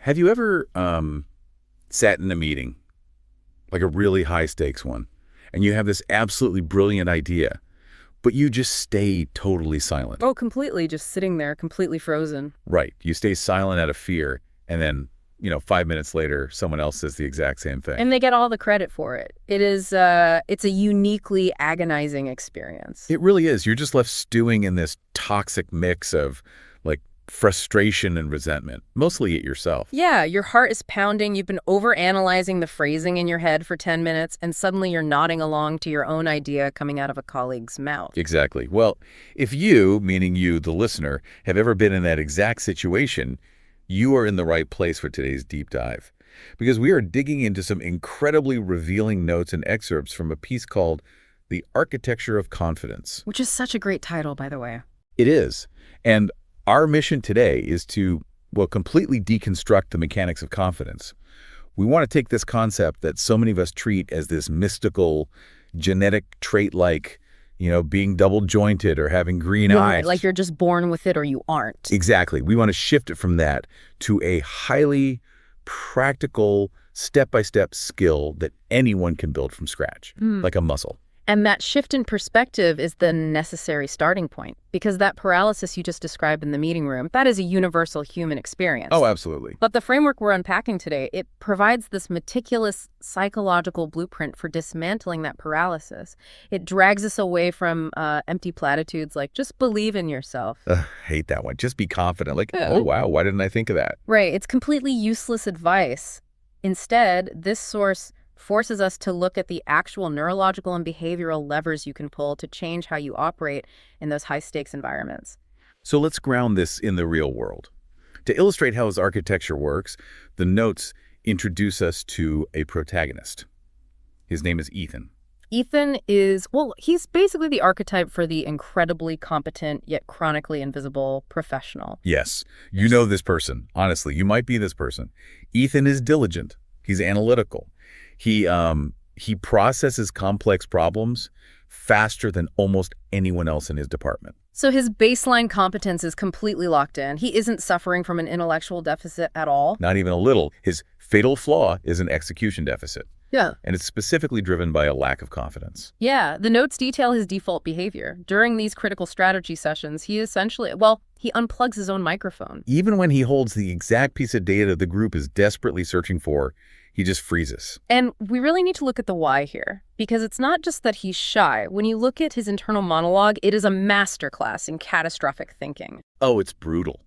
Have you ever sat in a meeting, like a really high-stakes one, and you have this absolutely brilliant idea, but you just stay totally silent? Oh, completely. Just sitting there, completely frozen. Right. You stay silent out of fear, and then, 5 minutes later, someone else says the exact same thing. And they get all the credit for it. It's a uniquely agonizing experience. It really is. You're just left stewing in this toxic mix of, like, frustration and resentment, mostly at yourself. Yeah, your heart is pounding, you've been overanalyzing the phrasing in your head for 10 minutes, and suddenly you're nodding along to your own idea coming out of a colleague's mouth. Exactly. Well, if you, meaning you, the listener, have ever been in that exact situation, you are in the right place for today's deep dive. Because we are digging into some incredibly revealing notes and excerpts from a piece called The Architecture of Confidence. Which is such a great title, by the way. It is. And our mission today is to, completely deconstruct the mechanics of confidence. We want to take this concept that so many of us treat as this mystical, genetic trait like, being double-jointed or having green eyes. Like you're just born with it or you aren't. Exactly. We want to shift it from that to a highly practical, step-by-step skill that anyone can build from scratch, like a muscle. And that shift in perspective is the necessary starting point, because that paralysis you just described in the meeting room, that is a universal human experience. Oh, absolutely. But the framework we're unpacking today, it provides this meticulous psychological blueprint for dismantling that paralysis. It drags us away from empty platitudes like, just believe in yourself. Hate that one. Just be confident. Like, oh, wow, why didn't I think of that? Right. It's completely useless advice. Instead, this source forces us to look at the actual neurological and behavioral levers you can pull to change how you operate in those high-stakes environments. So let's ground this in the real world. To illustrate how his architecture works, the notes introduce us to a protagonist. His name is Ethan. Ethan is, he's basically the archetype for the incredibly competent yet chronically invisible professional. Yes, you know this person. Honestly, you might be this person. Ethan is diligent. He's analytical. He processes complex problems faster than almost anyone else in his department. So his baseline competence is completely locked in. He isn't suffering from an intellectual deficit at all. Not even a little. His fatal flaw is an execution deficit. Yeah. And it's specifically driven by a lack of confidence. Yeah, the notes detail his default behavior. During these critical strategy sessions, he essentially, he unplugs his own microphone. Even when he holds the exact piece of data the group is desperately searching for, he just freezes. And we really need to look at the why here, because it's not just that he's shy. When you look at his internal monologue, it is a masterclass in catastrophic thinking. Oh, it's brutal.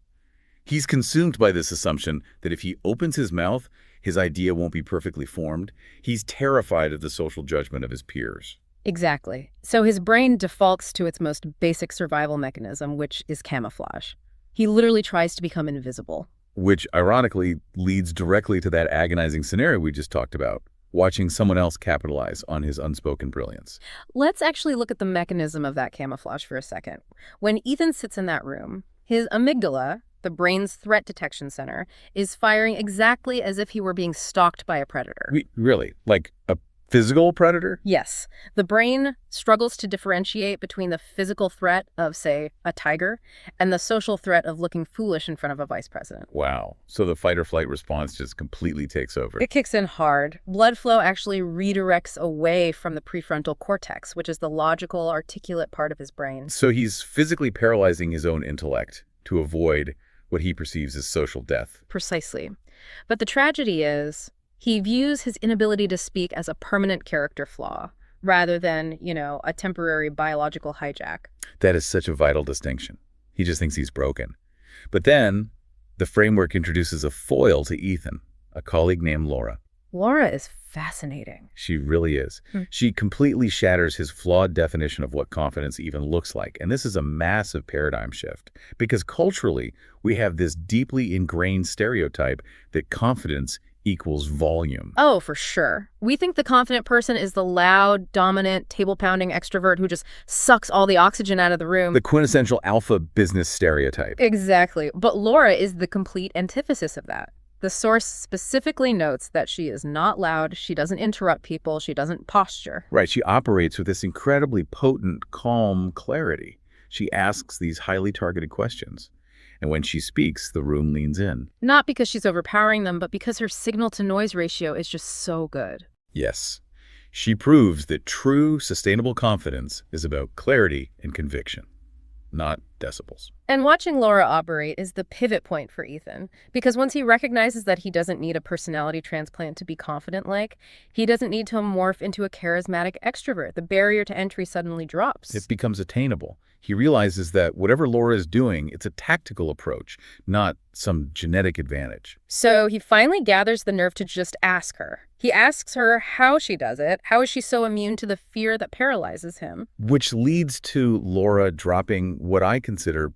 He's consumed by this assumption that if he opens his mouth, his idea won't be perfectly formed. He's terrified of the social judgment of his peers. Exactly. So his brain defaults to its most basic survival mechanism, which is camouflage. He literally tries to become invisible. Which, ironically, leads directly to that agonizing scenario we just talked about, watching someone else capitalize on his unspoken brilliance. Let's actually look at the mechanism of that camouflage for a second. When Ethan sits in that room, his amygdala, the brain's threat detection center, is firing exactly as if he were being stalked by a predator. Really? Like a physical predator? Yes. The brain struggles to differentiate between the physical threat of, say, a tiger and the social threat of looking foolish in front of a vice president. Wow. So the fight or flight response just completely takes over. It kicks in hard. Blood flow actually redirects away from the prefrontal cortex, which is the logical, articulate part of his brain. So he's physically paralyzing his own intellect to avoid what he perceives as social death. Precisely. But the tragedy is, he views his inability to speak as a permanent character flaw, rather than, a temporary biological hijack. That is such a vital distinction. He just thinks he's broken. But then, the framework introduces a foil to Ethan, a colleague named Laura. Laura is fascinating. She really is. She completely shatters his flawed definition of what confidence even looks like. And this is a massive paradigm shift, because culturally, we have this deeply ingrained stereotype that confidence equals volume. Oh, for sure. We think the confident person is the loud, dominant, table-pounding extrovert who just sucks all the oxygen out of the room. The quintessential alpha business stereotype. Exactly. But Laura is the complete antithesis of that. The source specifically notes that she is not loud, she doesn't interrupt people, she doesn't posture. Right, she operates with this incredibly potent, calm clarity. She asks these highly targeted questions. And when she speaks, the room leans in. Not because she's overpowering them, but because her signal-to-noise ratio is just so good. Yes, she proves that true, sustainable confidence is about clarity and conviction, not decibels. And watching Laura operate is the pivot point for Ethan, because once he recognizes that he doesn't need a personality transplant to be confident-like, he doesn't need to morph into a charismatic extrovert. The barrier to entry suddenly drops. It becomes attainable. He realizes that whatever Laura is doing, it's a tactical approach, not some genetic advantage. So he finally gathers the nerve to just ask her. He asks her how she does it. How is she so immune to the fear that paralyzes him? Which leads to Laura dropping what I consider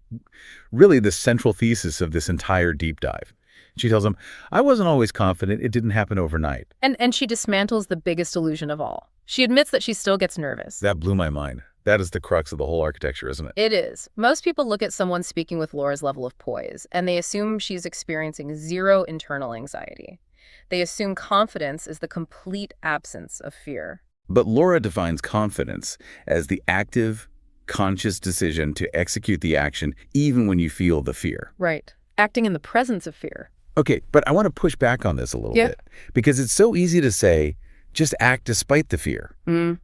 really the central thesis of this entire deep dive. She tells him, I wasn't always confident. It didn't happen overnight. And she dismantles the biggest illusion of all. She admits that she still gets nervous. That blew my mind. That is the crux of the whole architecture, isn't it? It is. Most people look at someone speaking with Laura's level of poise, and they assume she's experiencing zero internal anxiety. They assume confidence is the complete absence of fear. But Laura defines confidence as the active, conscious decision to execute the action even when you feel the fear. Right. Acting in the presence of fear. Okay, but I want to push back on this a little bit because it's so easy to say, just act despite the fear.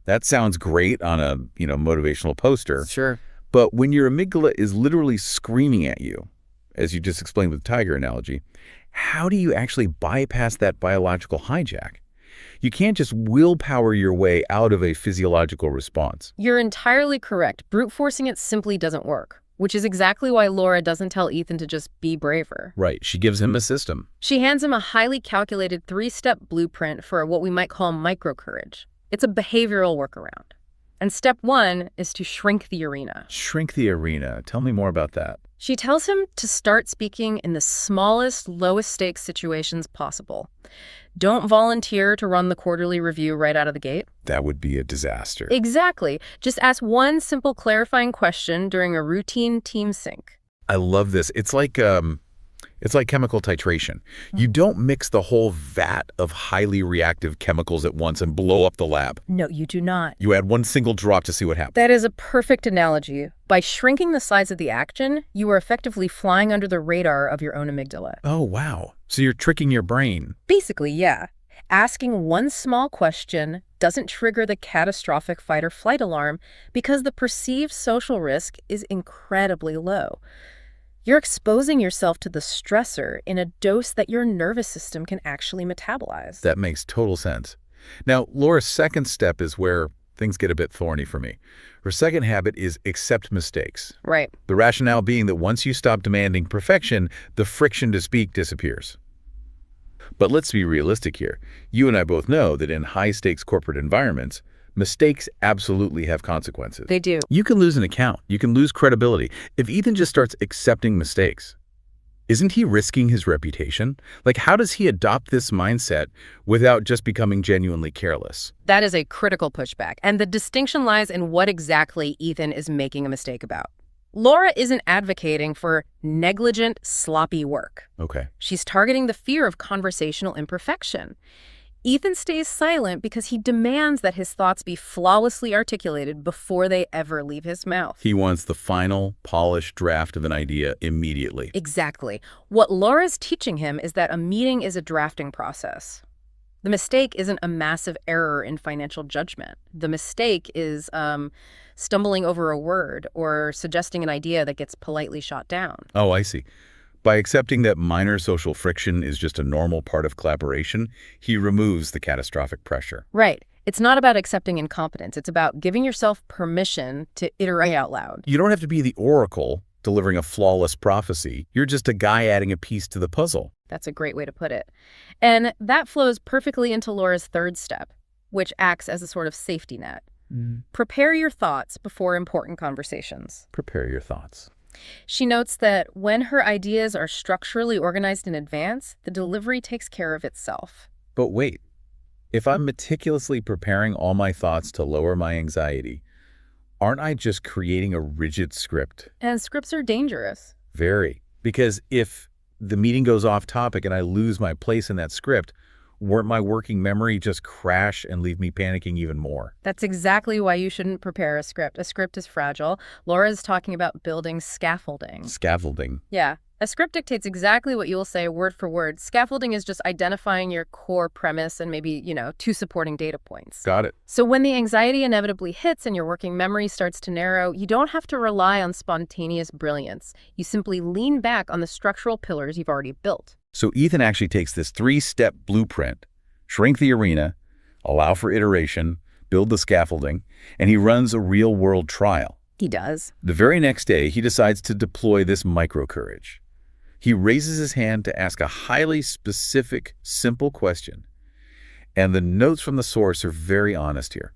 That sounds great on a, motivational poster. Sure. But when your amygdala is literally screaming at you, as you just explained with the tiger analogy, how do you actually bypass that biological hijack? You can't just willpower your way out of a physiological response. You're entirely correct. Brute forcing it simply doesn't work, which is exactly why Laura doesn't tell Ethan to just be braver. Right. She gives him a system. She hands him a highly calculated 3-step blueprint for what we might call microcourage. It's a behavioral workaround. And step 1 is to shrink the arena. Shrink the arena. Tell me more about that. She tells him to start speaking in the smallest, lowest stakes situations possible. Don't volunteer to run the quarterly review right out of the gate. That would be a disaster. Exactly. Just ask one simple clarifying question during a routine team sync. I love this. It's like chemical titration. You don't mix the whole vat of highly reactive chemicals at once and blow up the lab. No, you do not. You add one single drop to see what happens. That is a perfect analogy. By shrinking the size of the action, you are effectively flying under the radar of your own amygdala. Oh, wow. So you're tricking your brain. Basically, yeah. Asking one small question doesn't trigger the catastrophic fight or flight alarm because the perceived social risk is incredibly low. You're exposing yourself to the stressor in a dose that your nervous system can actually metabolize. That makes total sense. Now, Laura's second step is where things get a bit thorny for me. Her second habit is accept mistakes. Right. The rationale being that once you stop demanding perfection, the friction to speak disappears. But let's be realistic here. You and I both know that in high-stakes corporate environments, mistakes absolutely have consequences. They do. You can lose an account. You can lose credibility. If Ethan just starts accepting mistakes, isn't he risking his reputation? Like, how does he adopt this mindset without just becoming genuinely careless? That is a critical pushback, and the distinction lies in what exactly Ethan is making a mistake about. Laura isn't advocating for negligent, sloppy work. Okay. She's targeting the fear of conversational imperfection. Ethan stays silent because he demands that his thoughts be flawlessly articulated before they ever leave his mouth. He wants the final, polished draft of an idea immediately. Exactly. What Laura's teaching him is that a meeting is a drafting process. The mistake isn't a massive error in financial judgment. The mistake is stumbling over a word or suggesting an idea that gets politely shot down. Oh, I see. By accepting that minor social friction is just a normal part of collaboration, he removes the catastrophic pressure. Right. It's not about accepting incompetence. It's about giving yourself permission to iterate out loud. You don't have to be the oracle delivering a flawless prophecy. You're just a guy adding a piece to the puzzle. That's a great way to put it. And that flows perfectly into Laura's third step, which acts as a sort of safety net. Prepare your thoughts before important conversations. Prepare your thoughts. She notes that when her ideas are structurally organized in advance, the delivery takes care of itself. But wait, if I'm meticulously preparing all my thoughts to lower my anxiety, aren't I just creating a rigid script? And scripts are dangerous. Very. Because if the meeting goes off topic and I lose my place in that script, Won't my working memory just crash and leave me panicking even more? That's exactly why you shouldn't prepare a script. A script is fragile. Laura's talking about building scaffolding. Scaffolding. Yeah. A script dictates exactly what you will say word for word. Scaffolding is just identifying your core premise and maybe, two supporting data points. Got it. So when the anxiety inevitably hits and your working memory starts to narrow, you don't have to rely on spontaneous brilliance. You simply lean back on the structural pillars you've already built. So Ethan actually takes this 3-step blueprint, shrink the arena, allow for iteration, build the scaffolding, and he runs a real-world trial. He does. The very next day, he decides to deploy this micro-courage. He raises his hand to ask a highly specific, simple question. And the notes from the source are very honest here.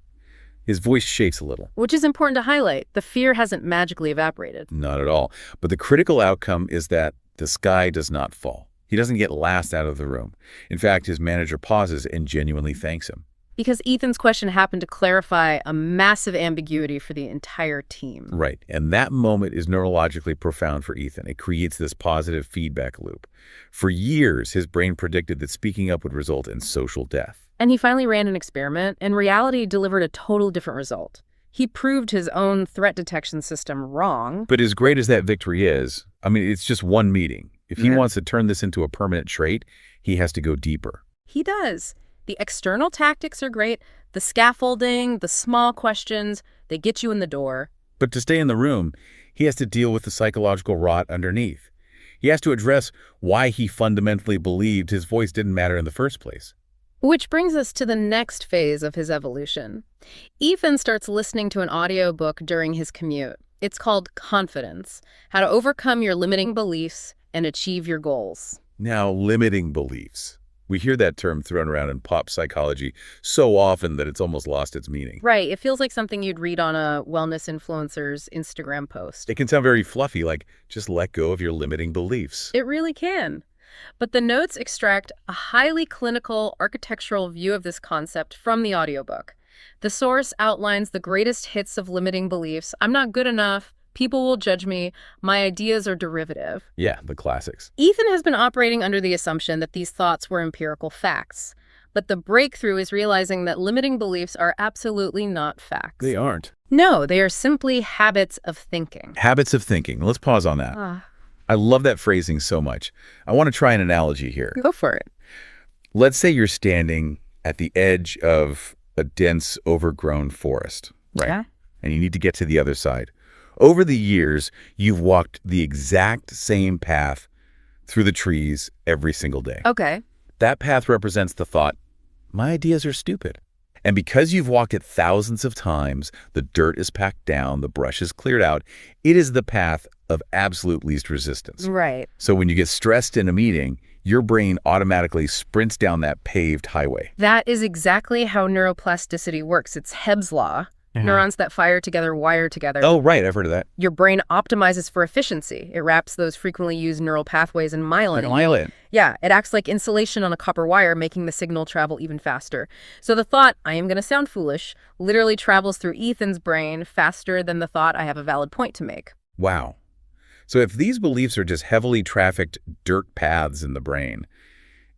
His voice shakes a little. Which is important to highlight. The fear hasn't magically evaporated. Not at all. But the critical outcome is that the sky does not fall. He doesn't get last out of the room. In fact, his manager pauses and genuinely thanks him. Because Ethan's question happened to clarify a massive ambiguity for the entire team. Right. And that moment is neurologically profound for Ethan. It creates this positive feedback loop. For years, his brain predicted that speaking up would result in social death. And he finally ran an experiment, and reality delivered a total different result. He proved his own threat detection system wrong. But as great as that victory is, it's just one meeting. If he wants to turn this into a permanent trait, he has to go deeper. He does. The external tactics are great. The scaffolding, the small questions, they get you in the door. But to stay in the room, he has to deal with the psychological rot underneath. He has to address why he fundamentally believed his voice didn't matter in the first place. Which brings us to the next phase of his evolution. Ethan starts listening to an audiobook during his commute. It's called Confidence: How to Overcome Your Limiting Beliefs and Achieve Your Goals. Now, limiting beliefs. We hear that term thrown around in pop psychology so often that it's almost lost its meaning. Right. It feels like something you'd read on a wellness influencer's Instagram post. It can sound very fluffy, like just let go of your limiting beliefs. It really can. But the notes extract a highly clinical architectural view of this concept from the audiobook. The source outlines the greatest hits of limiting beliefs. I'm not good enough. People will judge me. My ideas are derivative. Yeah, the classics. Ethan has been operating under the assumption that these thoughts were empirical facts. But the breakthrough is realizing that limiting beliefs are absolutely not facts. They aren't. No, they are simply habits of thinking. Habits of thinking. Let's pause on that. I love that phrasing so much. I want to try an analogy here. Go for it. Let's say you're standing at the edge of a dense, overgrown forest, right? Yeah. And you need to get to the other side. Over the years, you've walked the exact same path through the trees every single day. Okay. That path represents the thought, my ideas are stupid. And because you've walked it thousands of times, the dirt is packed down, the brush is cleared out, it is the path of absolute least resistance. Right. So when you get stressed in a meeting, your brain automatically sprints down that paved highway. That is exactly how neuroplasticity works. It's Hebb's law. Yeah. Neurons that fire together wire together. Oh, right. I've heard of that. Your brain optimizes for efficiency. It wraps those frequently used neural pathways in myelin. Like a myelin. Yeah, it acts like insulation on a copper wire, making the signal travel even faster. So the thought, I am going to sound foolish, literally travels through Ethan's brain faster than the thought, I have a valid point to make. Wow. So if these beliefs are just heavily trafficked dirt paths in the brain,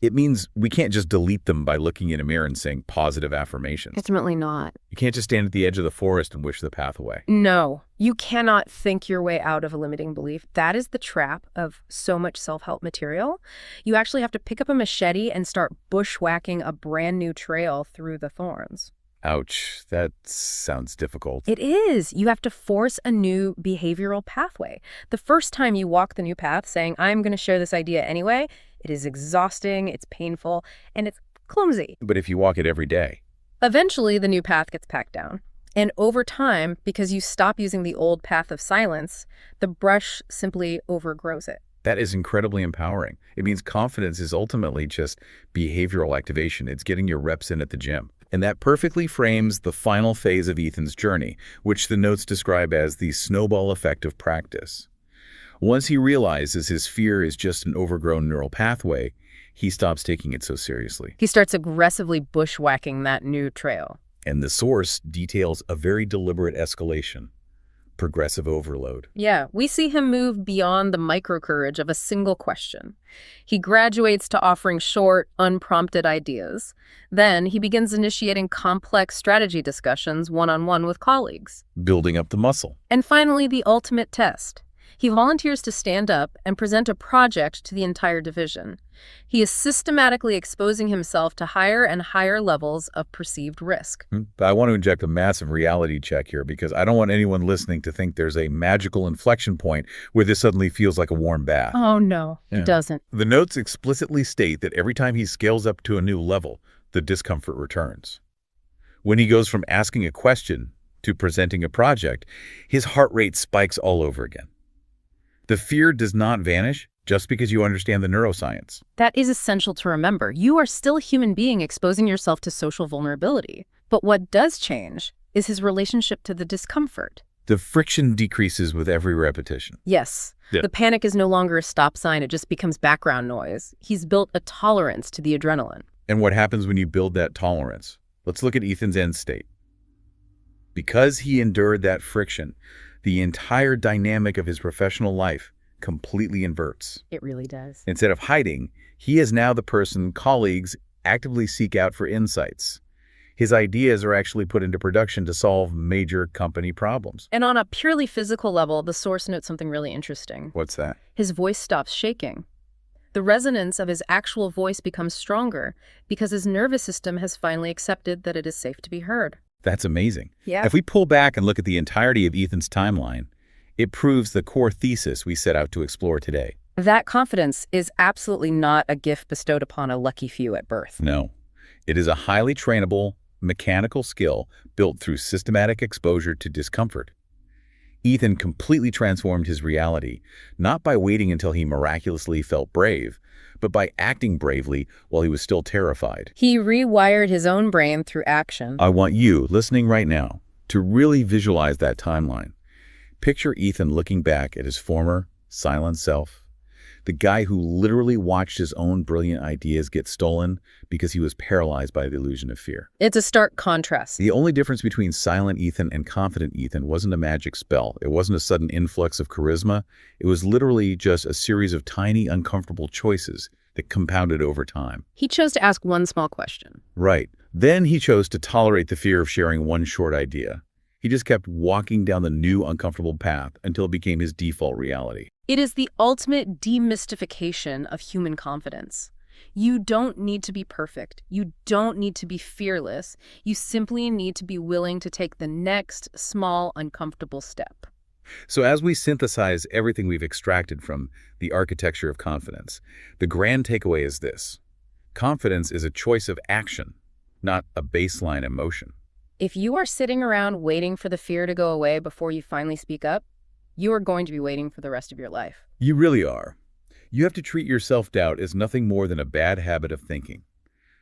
it means we can't just delete them by looking in a mirror and saying positive affirmations. Ultimately not. You can't just stand at the edge of the forest and wish the path away. No, you cannot think your way out of a limiting belief. That is the trap of so much self-help material. You actually have to pick up a machete and start bushwhacking a brand new trail through the thorns. Ouch, that sounds difficult. It is. You have to force a new behavioral pathway. The first time you walk the new path saying, I'm going to share this idea anyway, it is exhausting, it's painful, and it's clumsy. But if you walk it every day? Eventually, the new path gets packed down. And over time, because you stop using the old path of silence, the brush simply overgrows it. That is incredibly empowering. It means confidence is ultimately just behavioral activation. It's getting your reps in at the gym. And that perfectly frames the final phase of Ethan's journey, which the notes describe as the snowball effect of practice. Once he realizes his fear is just an overgrown neural pathway, he stops taking it so seriously. He starts aggressively bushwhacking that new trail. And the source details a very deliberate escalation. progressive overload. Yeah, we see him move beyond the micro-courage of a single question. He graduates to offering short, unprompted ideas. Then he begins initiating complex strategy discussions one-on-one with colleagues. Building up the muscle. And finally, the ultimate test. He volunteers to stand up and present a project to the entire division. He is systematically exposing himself to higher and higher levels of perceived risk. But I want to inject a massive reality check here because I don't want anyone listening to think there's a magical inflection point where this suddenly feels like a warm bath. Oh, no, it doesn't. The notes explicitly state that every time he scales up to a new level, the discomfort returns. When he goes from asking a question to presenting a project, his heart rate spikes all over again. The fear does not vanish just because you understand the neuroscience. That is essential to remember. You are still a human being exposing yourself to social vulnerability. But what does change is his relationship to the discomfort. The friction decreases with every repetition. Yes. Yeah. The panic is no longer a stop sign. It just becomes background noise. He's built a tolerance to the adrenaline. And what happens when you build that tolerance? Let's look at Ethan's end state. Because he endured that friction, the entire dynamic of his professional life completely inverts. It really does. Instead of hiding, he is now the person colleagues actively seek out for insights. His ideas are actually put into production to solve major company problems. And on a purely physical level, the source notes something really interesting. What's that? His voice stops shaking. The resonance of his actual voice becomes stronger because his nervous system has finally accepted that it is safe to be heard. That's amazing. Yeah. If we pull back and look at the entirety of Ethan's timeline, it proves the core thesis we set out to explore today. That confidence is absolutely not a gift bestowed upon a lucky few at birth. No, it is a highly trainable, mechanical skill built through systematic exposure to discomfort. Ethan completely transformed his reality, not by waiting until he miraculously felt brave, but by acting bravely while he was still terrified. He rewired his own brain through action. I want you, listening right now, to really visualize that timeline. Picture Ethan looking back at his former, silent self, the guy who literally watched his own brilliant ideas get stolen because he was paralyzed by the illusion of fear. It's a stark contrast. The only difference between silent Ethan and confident Ethan wasn't a magic spell. It wasn't a sudden influx of charisma. It was literally just a series of tiny, uncomfortable choices that compounded over time. He chose to ask one small question. Right. Then he chose to tolerate the fear of sharing one short idea. He just kept walking down the new uncomfortable path until it became his default reality. It is the ultimate demystification of human confidence. You don't need to be perfect. You don't need to be fearless. You simply need to be willing to take the next small, uncomfortable step. So as we synthesize everything we've extracted from the architecture of confidence, the grand takeaway is this. Confidence is a choice of action, not a baseline emotion. If you are sitting around waiting for the fear to go away before you finally speak up, you are going to be waiting for the rest of your life. You really are. You have to treat your self-doubt as nothing more than a bad habit of thinking.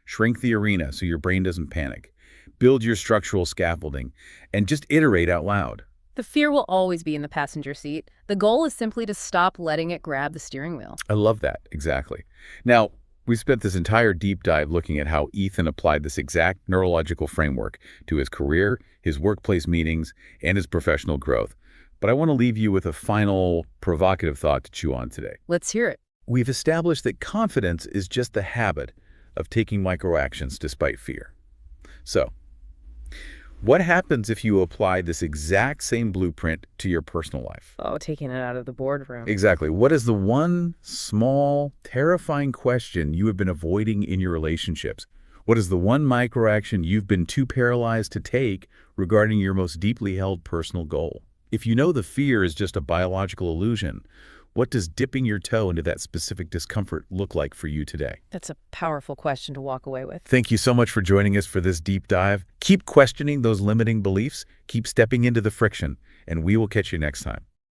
Shrink the arena so your brain doesn't panic. Build your structural scaffolding, and just iterate out loud. The fear will always be in the passenger seat. The goal is simply to stop letting it grab the steering wheel. I love that, exactly. Now, we spent this entire deep dive looking at how Ethan applied this exact neurological framework to his career, his workplace meetings, and his professional growth. But I want to leave you with a final provocative thought to chew on today. Let's hear it. We've established that confidence is just the habit of taking microactions despite fear. So, what happens if you apply this exact same blueprint to your personal life? Oh, taking it out of the boardroom. Exactly. What is the one small, terrifying question you have been avoiding in your relationships? What is the one microaction you've been too paralyzed to take regarding your most deeply held personal goal? If you know the fear is just a biological illusion, what does dipping your toe into that specific discomfort look like for you today? That's a powerful question to walk away with. Thank you so much for joining us for this deep dive. Keep questioning those limiting beliefs, keep stepping into the friction, and we will catch you next time.